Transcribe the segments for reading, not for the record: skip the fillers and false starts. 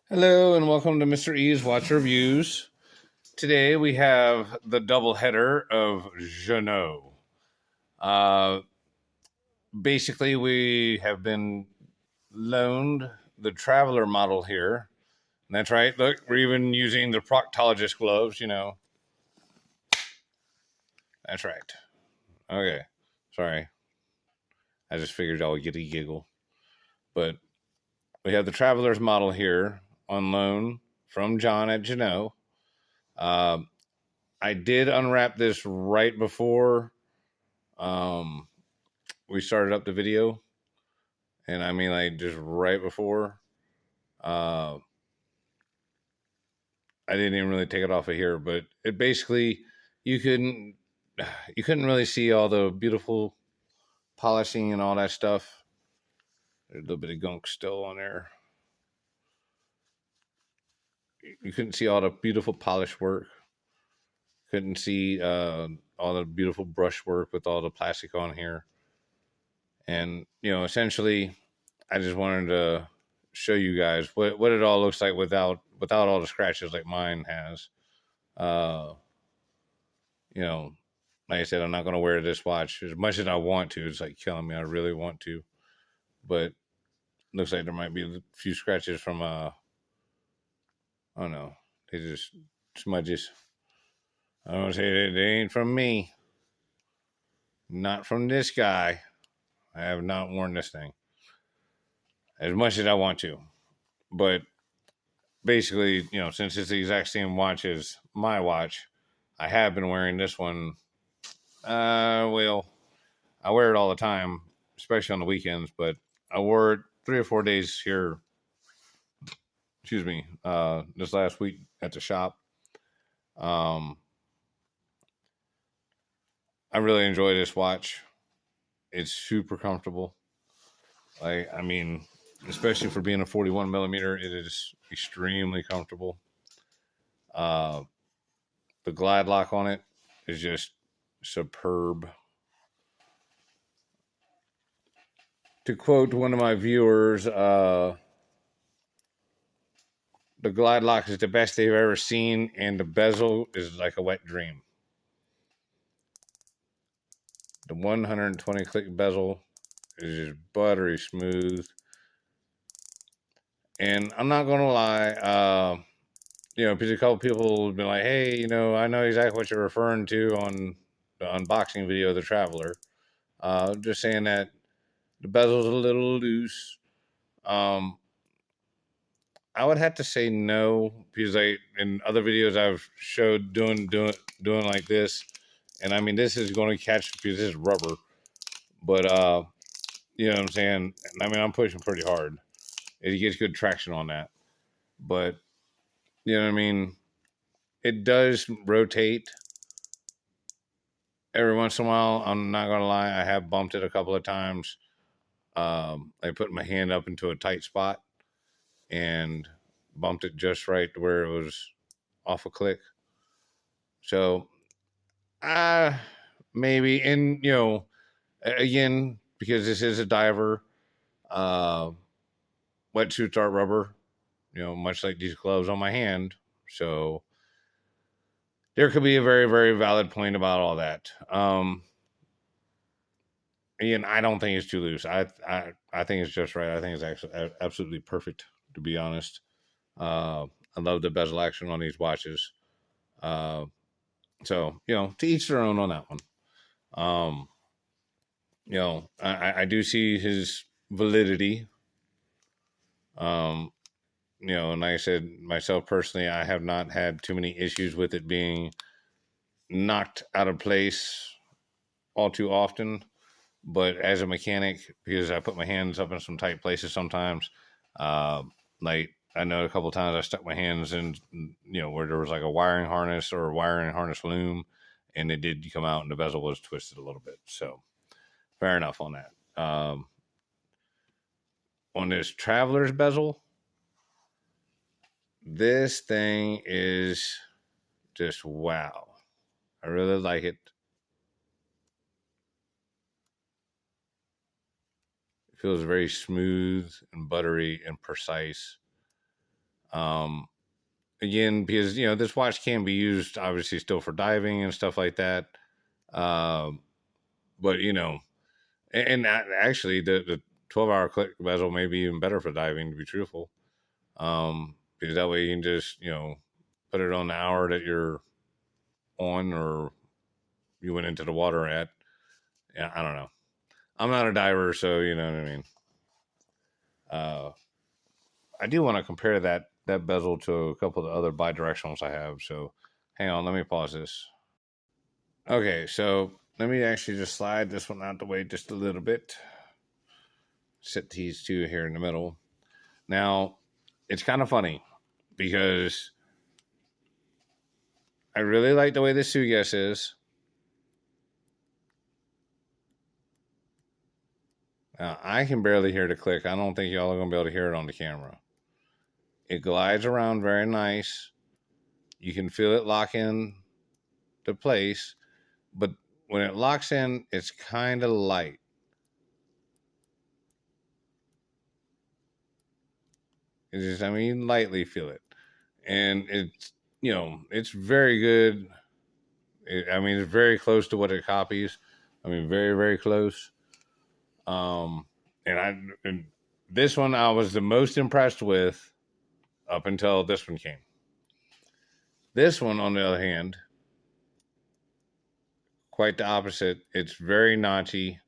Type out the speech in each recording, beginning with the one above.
Hello and welcome to Mr. E's Watch Reviews. Today we have the double header of Ginault. Uh, Basically, we have been loaned the Traveler model here. And that's right. Look, we're even using the proctologist gloves, That's right. Okay. Sorry. I just figured y'all would get a giggle. But we have the Traveler's model here on loan from John at Ginault. Uh, I did unwrap this right before um, we started up the video, and I mean like just right before. Uh, I didn't even really take it off of here, but it basically you couldn't you couldn't really see all the beautiful polishing and all that stuff. There's a little bit of gunk still on there. You couldn't see all the beautiful polish work. Couldn't see all the beautiful brush work with all the plastic on here. And essentially, I just wanted to show you guys what it all looks like without all the scratches like mine has. Uh, you know, like I said, I'm not going to wear this watch as much as I want to. It's like killing me. I really want to, but looks like there might be a few scratches from I don't know. They just smudges. I don't say they ain't from me. Not from this guy. I have not worn this thing as much as I want to, but basically, since it's the exact same watch as my watch, I have been wearing this one. Well, I wear it all the time, especially on the weekends, but I wore it 3 or 4 days here. Excuse me. This last week at the shop. Um, I really enjoy this watch. It's super comfortable. I mean, especially for being a 41 millimeter, it is extremely comfortable. Uh, the glide lock on it is just superb. To quote one of my viewers, the glide lock is the best they've ever seen, and the bezel is like a wet dream. The 120 click bezel is just buttery smooth. And I'm not going to lie, because a couple people have been like, hey, I know exactly what you're referring to on the unboxing video of the Traveler. Just saying that the bezel's a little loose. I would have to say no, because in other videos I've showed doing like this, and I mean this is going to catch because this is rubber, but you know what I'm saying. I mean I'm pushing pretty hard. It gets good traction on that, but you know what I mean. It does rotate every once in a while. I'm not gonna lie, I have bumped it a couple of times. I put my hand up into a tight spot and bumped it just right to where it was off a click. So maybe, and again, because this is a diver, uh, wetsuits are rubber, much like these gloves on my hand. So there could be a very, very valid point about all that. Again, I don't think it's too loose. I think it's just right. I think it's actually absolutely perfect, to be honest. I love the bezel action on these watches. Uh, so to each their own on that one. Um, I do see his validity. Um, and like I said, myself personally, I have not had too many issues with it being knocked out of place all too often. But as a mechanic, because I put my hands up in some tight places sometimes, like I know a couple of times I stuck my hands in, where there was like a wiring harness or a wiring harness loom, and it did come out and the bezel was twisted a little bit. So fair enough on that. On this Traveler's bezel, this thing is just wow. I really like it. It feels very smooth and buttery and precise. Um, Again, because this watch can be used obviously still for diving and stuff like that. Um, but actually the 12-hour click bezel may be even better for diving, to be truthful. Because that way you can just put it on the hour that you're on or you went into the water at. Yeah, I don't know. I'm not a diver, so you know what I mean. Uh, I do want to compare that bezel to a couple of the other bi-directionals I have. So hang on, let me pause this. Okay, so let me actually just slide this one out the way just a little bit. Set these two here in the middle. Now, it's kind of funny because I really like the way this suitcase is. I can barely hear the click. I don't think y'all are going to be able to hear it on the camera. It glides around very nice. You can feel it lock in to place, but when it locks in, it's kind of light. It's just, I mean, you lightly feel it. And it's very good. It's very close to what it copies. I mean, very, very close. Um, and this one I was the most impressed with up until this one came. This one, on the other hand, quite the opposite. It's very notchy.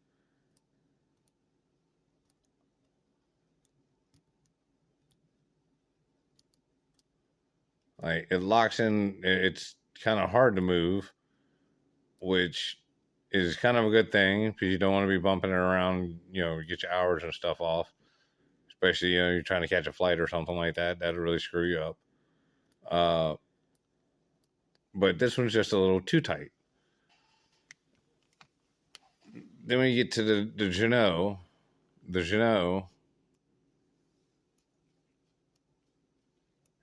Like it locks in. It's kind of hard to move, which is kind of a good thing because you don't want to be bumping it around. Get your hours and stuff off. Especially you're trying to catch a flight or something like that. That'll really screw you up. But this one's just a little too tight. Then we get to the Ginault. The Ginault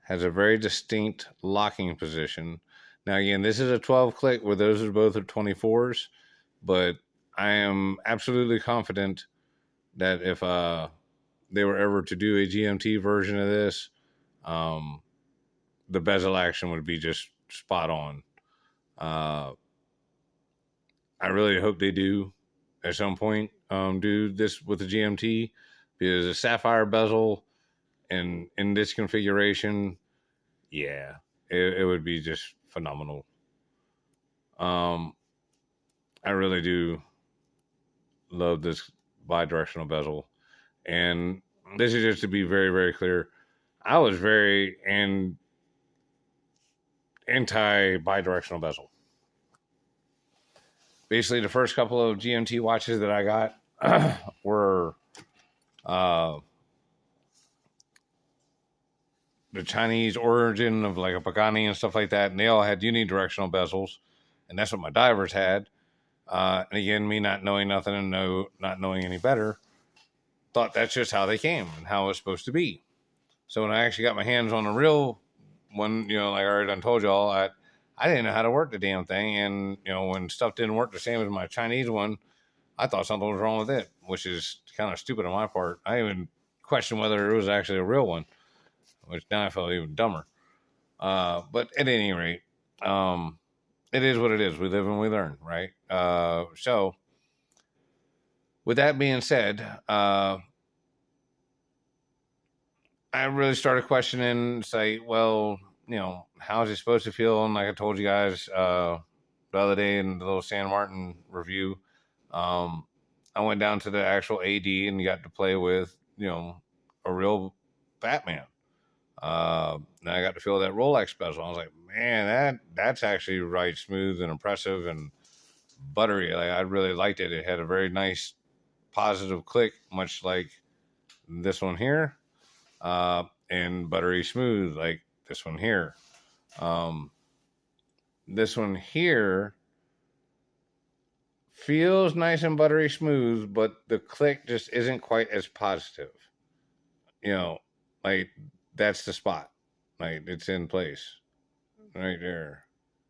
has a very distinct locking position. Now, again, this is a 12 click where those are both 24s, but I am absolutely confident that if they were ever to do a GMT version of this, the bezel action would be just spot on. I really hope they do at some point do this with the GMT, because a sapphire bezel and in this configuration, yeah, it would be just phenomenal. I really do love this bi-directional bezel, and this is just to be very, very clear. I was very anti bi-directional bezel. Basically, the first couple of GMT watches that I got were the Chinese origin of like a Pagani and stuff like that, and they all had unidirectional bezels, and that's what my divers had. And again, me not knowing nothing and not knowing any better, thought that's just how they came and how it's supposed to be. So when I actually got my hands on a real one, like I already done told y'all, I didn't know how to work the damn thing, and when stuff didn't work the same as my Chinese one, I thought something was wrong with it, which is kind of stupid on my part. I even questioned whether it was actually a real one, which now I felt even dumber. But at any rate, it is what it is. We live and we learn, right? So with that being said, I really started questioning, say, well, how is it supposed to feel? And like I told you guys the other day in the little San Martin review, I went down to the actual AD and got to play with, a real Batman. And I got to feel that Rolex bezel. I was like, man, that's actually right smooth and impressive and buttery. Like I really liked it. It had a very nice positive click, much like this one here, and buttery smooth like this one here. This one here feels nice and buttery smooth, but the click just isn't quite as positive. Like that's the spot. Like it's in place right there.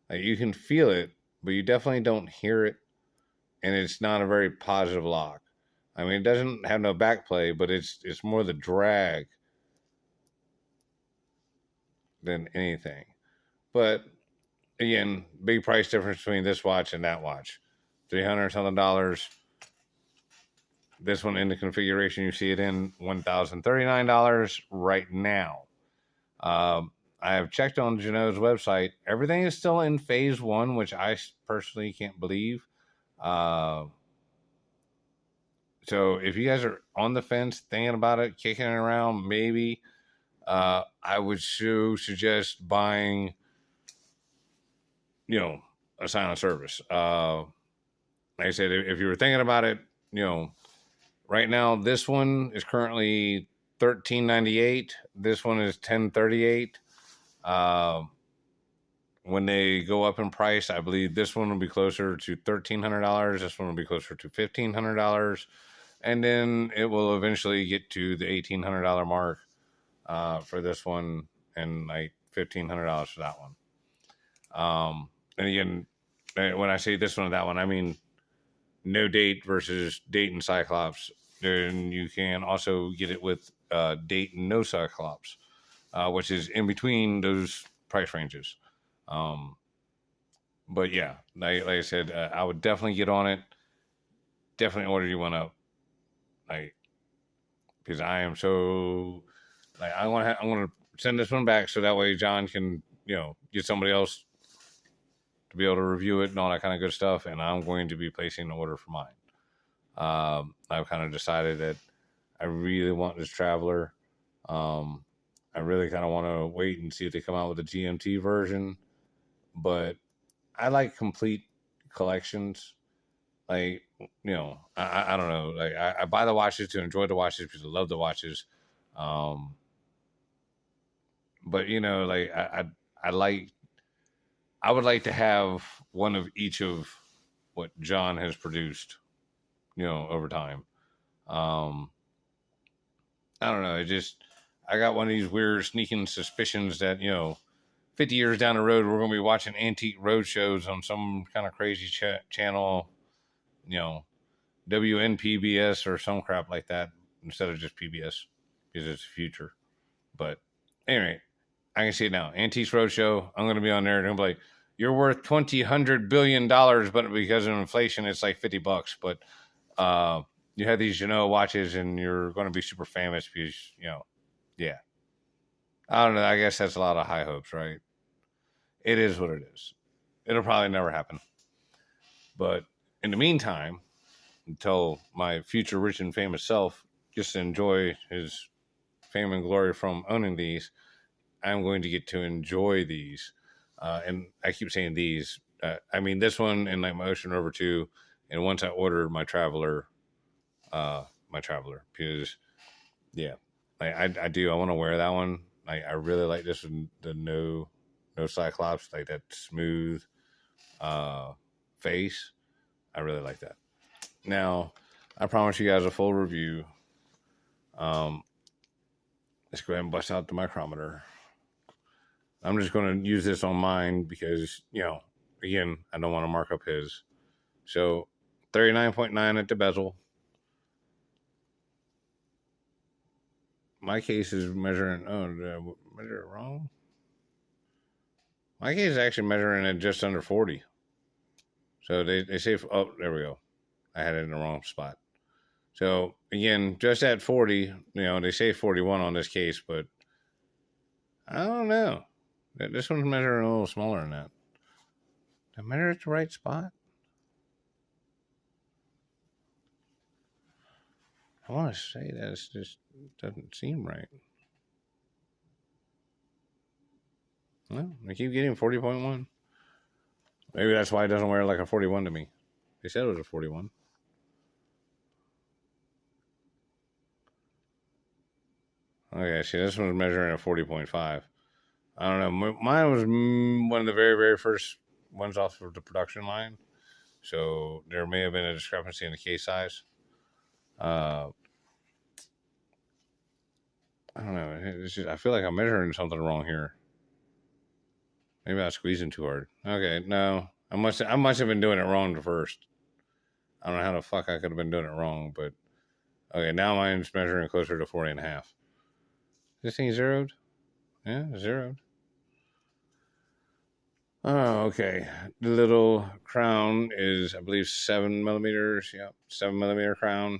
Like you can feel it, but you definitely don't hear it, and it's not a very positive lock. I mean, it doesn't have no backplay, but it's more the drag. than anything. But again, big price difference between this watch and that watch. $300 something dollars. This one in the configuration you see it in, $1,039 right now. I have checked on Ginault's website. Everything is still in phase one, which I personally can't believe. So if you guys are on the fence, thinking about it, kicking it around, maybe I would suggest buying, a silent service. Like I said, if you were thinking about it, right now this one is currently $13.98. This one is $10.38. When they go up in price, I believe this one will be closer to $1,300. This one will be closer to $1,500, and then it will eventually get to the $1,800 mark for this one, and like $1,500 for that one. And again, when I say this one and that one, I mean no date versus date and Cyclops. Then you can also get it with date and no Cyclops, which is in between those price ranges. But yeah, like I said, I would definitely get on it. Definitely order you one up, because I am so I want to send this one back so that way John can get somebody else to be able to review it and all that kind of good stuff. And I'm going to be placing an order for mine. I've kind of decided that I really want this Traveler. I really kind of want to wait and see if they come out with a GMT version, but I like complete collections. I don't know. I buy the watches to enjoy the watches because I love the watches. But I would like to have one of each of what John has produced, over time. I don't know. I got one of these weird sneaking suspicions that, 50 years down the road, we're going to be watching antique road shows on some kind of crazy channel, WNPBS or some crap like that instead of just PBS because it's the future. But anyway, I can see it now. Antiques Roadshow. I'm going to be on there and I'm like, you're worth $200 billion, but because of inflation, it's like $50. But you have these Ginault watches and you're going to be super famous because, yeah. I don't know. I guess that's a lot of high hopes, right? It is what it is. It'll probably never happen. But in the meantime, until my future rich and famous self gets to enjoy his fame and glory from owning these, I'm going to get to enjoy these. And I keep saying these. I mean this one and like my Ocean Rover 2. And once I order my Traveler, because yeah, I do. I want to wear that one. I really like this one, the no Cyclops, like that smooth face. I really like that. Now, I promise you guys a full review. Let's go ahead and bust out the micrometer. I'm just going to use this on mine because, again, I don't want to mark up his. So 39.9 at the bezel. My case is measuring, did I measure it wrong? My case is actually measuring at just under 40. So they say, oh, there we go. I had it in the wrong spot. So again, just at 40, they say 41 on this case, but I don't know. This one's measuring a little smaller than that. Did I measure at the right spot? I want to say that it just doesn't seem right. Well, I keep getting 40.1. Maybe that's why it doesn't wear like a 41 to me. They said it was a 41. Okay, see, this one's measuring at 40.5. I don't know. Mine was one of the very, very first ones off of the production line. So there may have been a discrepancy in the case size. I don't know. I feel like I'm measuring something wrong here. Maybe I was squeezing too hard. Okay, no. I must have been doing it wrong at first. I don't know how the fuck I could have been doing it wrong, but okay, now mine's measuring closer to 40.5. This thing zeroed? Yeah, zeroed. Oh, okay. The little crown is, I believe, 7 millimeters. Yep, 7 millimeter crown.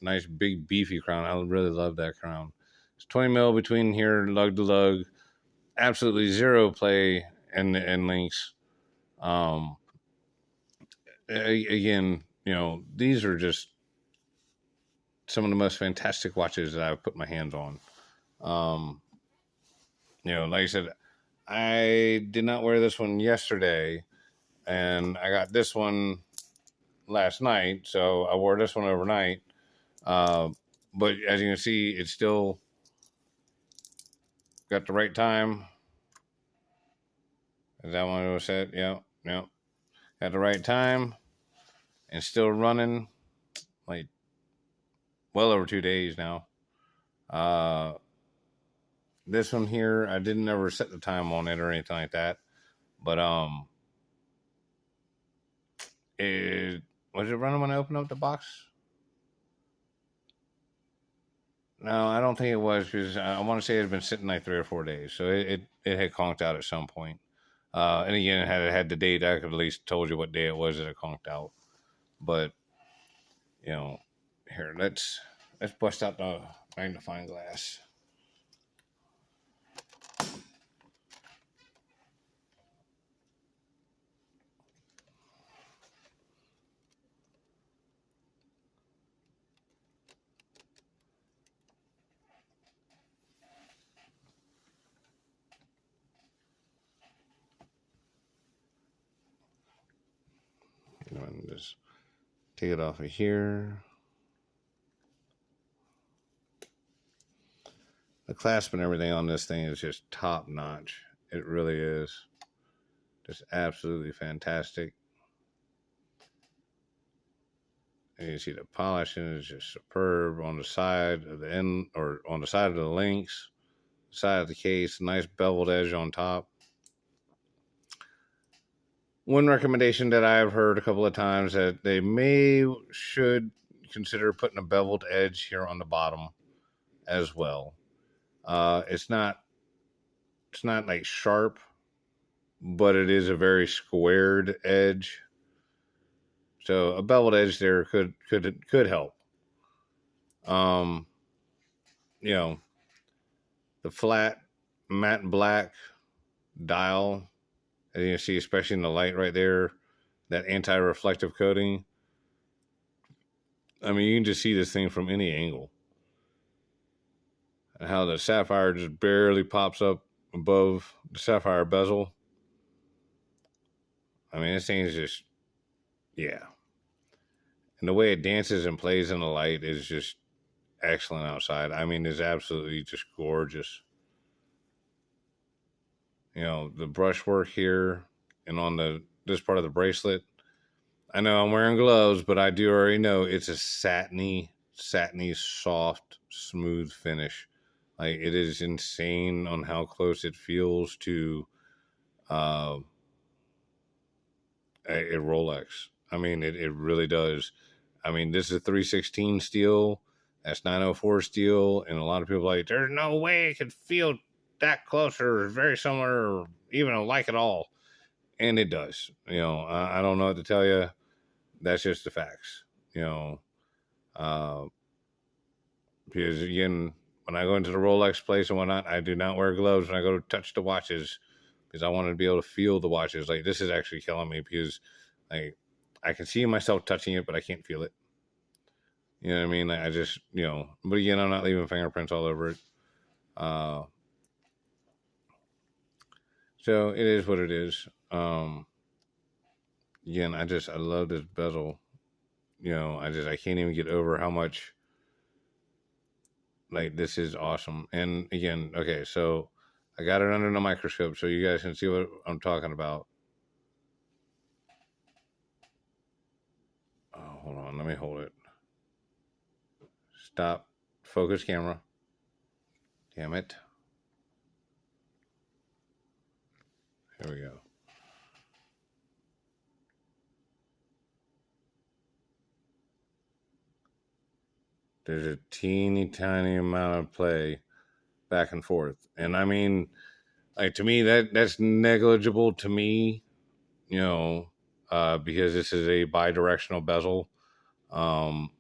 Nice, big, beefy crown. I really love that crown. It's 20 mil between here, lug to lug. Absolutely zero play and links. Um, Again, these are just some of the most fantastic watches that I've put my hands on. Um, like I said, I did not wear this one yesterday, and I got this one last night, so I wore this one overnight. Uh, but as you can see, it's still got the right time. Is that one was set? Yeah, yeah. At the right time, and still running like well over 2 days now. Uh, this one here, I didn't ever set the time on it or anything like that. But it was it running when I opened up the box? No, I don't think it was, because I want to say it had been sitting like 3 or 4 days, so it had conked out at some point. And again, had it had the date, I could at least told you what day it was that it conked out. But here let's bust out the magnifying glass. And just take it off of here. The clasp and everything on this thing is just top notch. It really is. Just absolutely fantastic. And you see the polishing is just superb on the side of the end, or on the side of the links, side of the case, nice beveled edge on top. One recommendation that I've heard a couple of times that they should consider putting a beveled edge here on the bottom as well. It's not like sharp, but it is a very squared edge. So a beveled edge there could help. Um, the flat matte black dial, as you can see, especially in the light right there, that anti-reflective coating. I mean, you can just see this thing from any angle. And how the sapphire just barely pops up above the sapphire bezel. I mean, this thing is just, yeah. And the way it dances and plays in the light is just excellent outside. I mean, it's absolutely just gorgeous. The brushwork here and on this part of the bracelet. I know I'm wearing gloves, but I do already know it's a satiny, soft, smooth finish. Like, it is insane on how close it feels to uh, a Rolex. I mean, it really does. I mean, this is 316 steel. That's 904 steel. And a lot of people are like, there's no way it could feel that close or very similar or even like at all. And it does. I don't know what to tell you. That's just the facts. Uh, because again, when I go into the Rolex place and whatnot, I do not wear gloves when I go to touch the watches, because I wanted to be able to feel the watches. Like, this is actually killing me, because like I can see myself touching it, but I can't feel it. You know what I mean? Like, I just, but again, I'm not leaving fingerprints all over it. So it is what it is. Again, I love this bezel. I can't even get over how much, like, this is awesome. And again, okay, so I got it under the microscope so you guys can see what I'm talking about. Oh, hold on, let me hold it. Stop. Focus camera. Damn it. Here we go. There's a teeny tiny amount of play back and forth. And I mean, like to me that's negligible to me, because this is a bi-directional bezel. Um,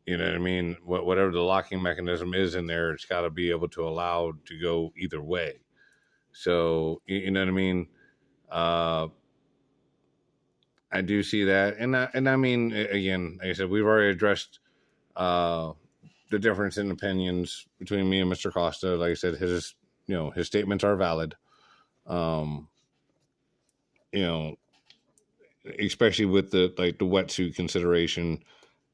you know what I mean? Whatever the locking mechanism is in there, it's got to be able to allow to go either way. So you know what I mean? Uh, I do see that, and I mean, again, like I said, we've already addressed uh, the difference in opinions between me and Mr. Costa. Like I said, his statements are valid. Um, you know, especially with the wetsuit consideration,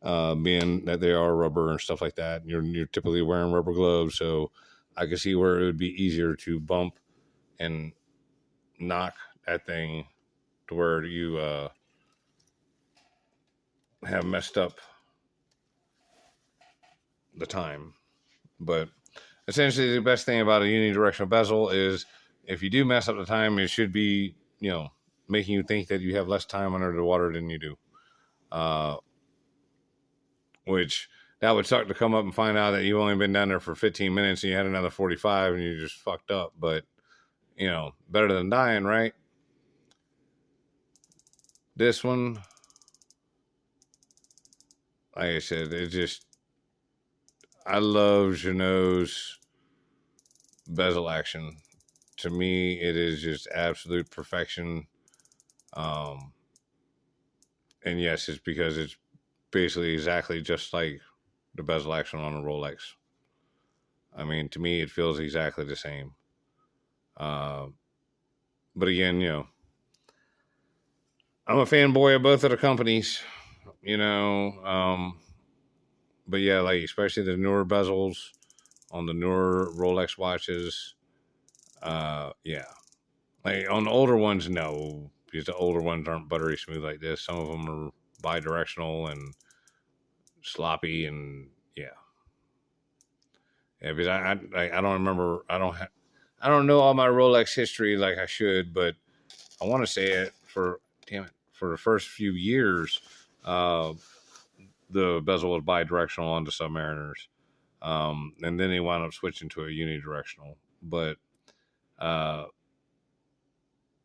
being that they are rubber and stuff like that. You're typically wearing rubber gloves, so I can see where it would be easier to bump and knock that thing to where you have messed up the time. But essentially, the best thing about a unidirectional bezel is if you do mess up the time, it should be, making you think that you have less time under the water than you do. Which that would suck to come up and find out that you've only been down there for 15 minutes and you had another 45 and you just fucked up. But, better than dying, right? This one, like I said, I love Ginault's bezel action. To me, it is just absolute perfection. And yes, it's because it's basically exactly just like the bezel action on a Rolex. I mean, to me, it feels exactly the same. But again, I'm a fanboy of both of the companies, but yeah, like especially the newer bezels on the newer Rolex watches. Yeah, like on the older ones, no, because the older ones aren't buttery smooth like this. Some of them are bi-directional and sloppy, and yeah, because I don't remember. I don't know all my Rolex history like I should, but I want to say it for the first few years, the bezel was bi-directional on the Submariners, and then they wound up switching to a unidirectional. But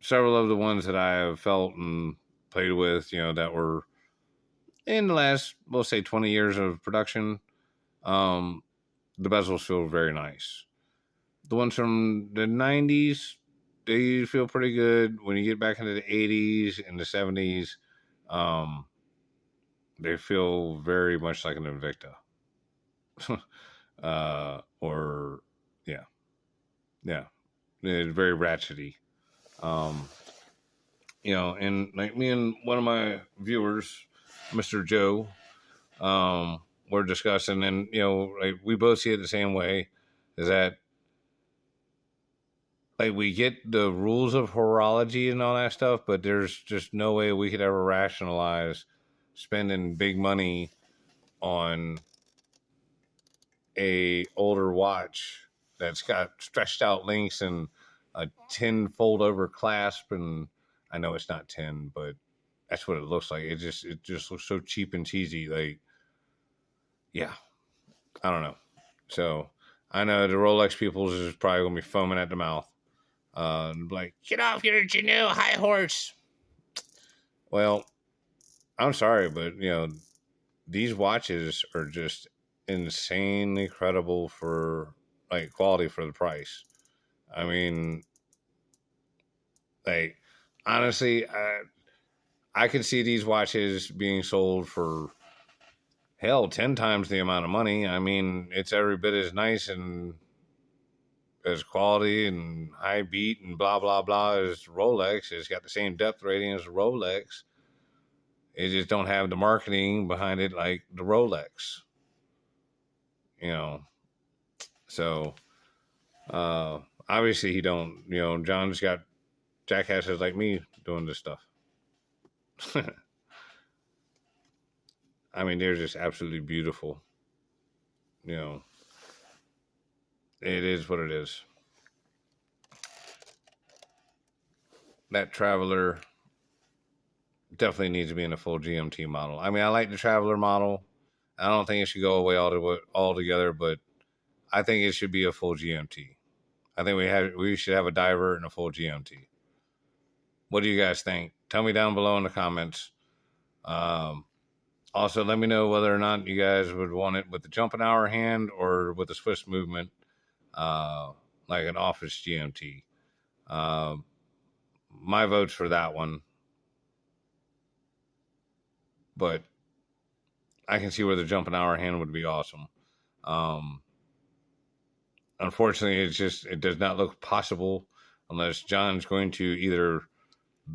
several of the ones that I have felt and played with, that were in the last, we'll say, 20 years of production, the bezels feel very nice. The ones from the 90s, they feel pretty good. When you get back into the 80s and the 70s, they feel very much like an Invicta. Or, yeah. Yeah. It's very ratchety. And like me and one of my viewers, Mr. Joe, were discussing, and, like we both see it the same way, is that like we get the rules of horology and all that stuff, but there's just no way we could ever rationalize spending big money on a older watch that's got stretched out links and a 10 fold over clasp. And I know it's not 10, but that's what it looks like. It just looks so cheap and cheesy. Like, yeah, I don't know. So I know the Rolex people is probably gonna be foaming at the mouth. Like, get off your Ginault high horse. Well, I'm sorry, but these watches are just insanely credible for like quality for the price. I mean, like honestly, I could see these watches being sold for hell 10 times the amount of money. I mean, it's every bit as nice and as quality and high beat and blah blah blah as Rolex. It's got the same depth rating as Rolex. It just don't have the marketing behind it like the Rolex. So obviously he don't. John's got jackasses like me doing this stuff. I mean, they're just absolutely beautiful. It is what it is. That Traveler definitely needs to be in a full GMT model. I mean, I like the Traveler model. I don't think it should go away altogether, but I think it should be a full GMT. I think we should have a diver and a full GMT. What do you guys think? Tell me down below in the comments. Um, Also, let me know whether or not you guys would want it with the jumping hour hand or with the Swiss movement, uh, like an office GMT. Um, my vote's for that one, but I can see where the jumping hour hand would be awesome. Um, Unfortunately, it does not look possible unless John's going to either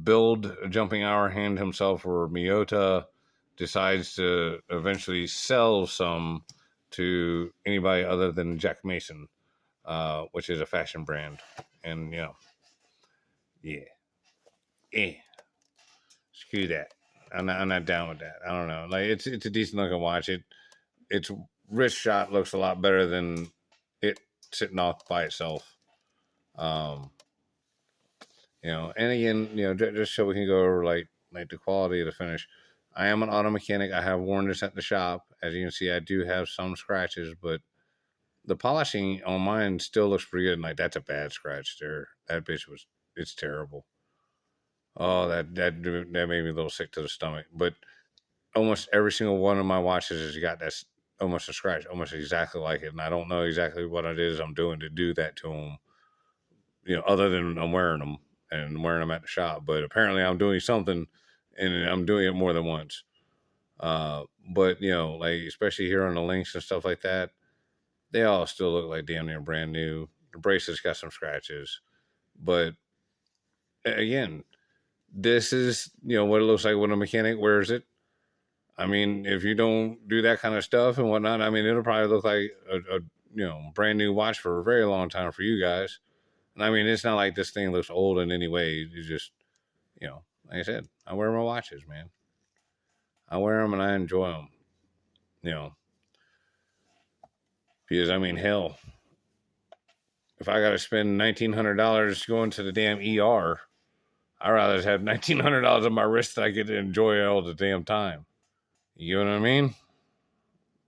build a jumping hour hand himself or Miyota decides to eventually sell some to anybody other than Jack Mason, which is a fashion brand. And, yeah, eh, screw that. I'm not down with that. I don't know. Like, it's a decent looking watch. Its wrist shot looks a lot better than it sitting off by itself. And again, just so we can go over like the quality of the finish. I am an auto mechanic. I have worn this at the shop. As you can see, I do have some scratches, but the polishing on mine still looks pretty good. And like, that's a bad scratch there. That bitch it's terrible. Oh, that made me a little sick to the stomach. But almost every single one of my watches has got that almost a scratch, almost exactly like it. And I don't know exactly what it is I'm doing to do that to them. Other than I'm wearing them and wearing them at the shop. But apparently I'm doing something, and I'm doing it more than once. But like especially here on the links and stuff like that, they all still look like damn near brand new. The bracelet's got some scratches, but again, this is what it looks like when a mechanic wears it. I mean, if you don't do that kind of stuff and whatnot, I mean, it'll probably look like a brand new watch for a very long time for you guys. And I mean, it's not like this thing looks old in any way. You just, like I said, I wear my watches, man. I wear them and I enjoy them, because I mean, hell, if I got to spend $1,900 going to the damn ER, I'd rather have $1,900 on my wrist that I get to enjoy all the damn time. You know what I mean?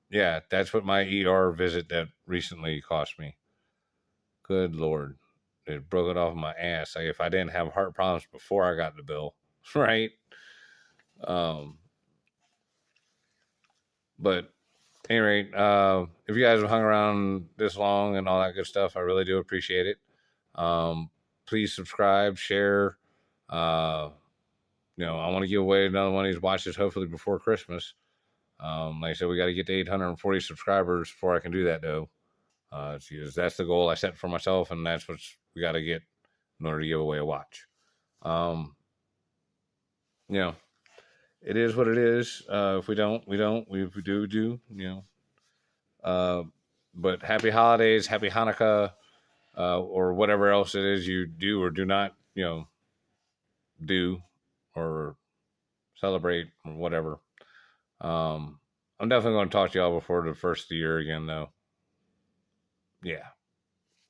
Yeah, that's what my ER visit that recently cost me. Good Lord. It broke it off my ass. Like if I didn't have heart problems before I got the bill, right? But at any rate, if you guys have hung around this long and all that good stuff, I really do appreciate it. Please subscribe, share. I want to give away another one of these watches hopefully before Christmas. Like I said, we got to get to 840 subscribers before I can do that, though. That's the goal I set for myself, and that's what we got to get in order to give away a watch. It is what it is. If we don't, we don't. If we do, we do. But happy holidays, happy Hanukkah, or whatever else it is you do or do not, do or celebrate or whatever. I'm definitely going to talk to y'all before the first of the year again, though. Yeah,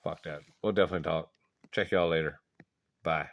fuck that. We'll definitely talk. Check y'all later. Bye.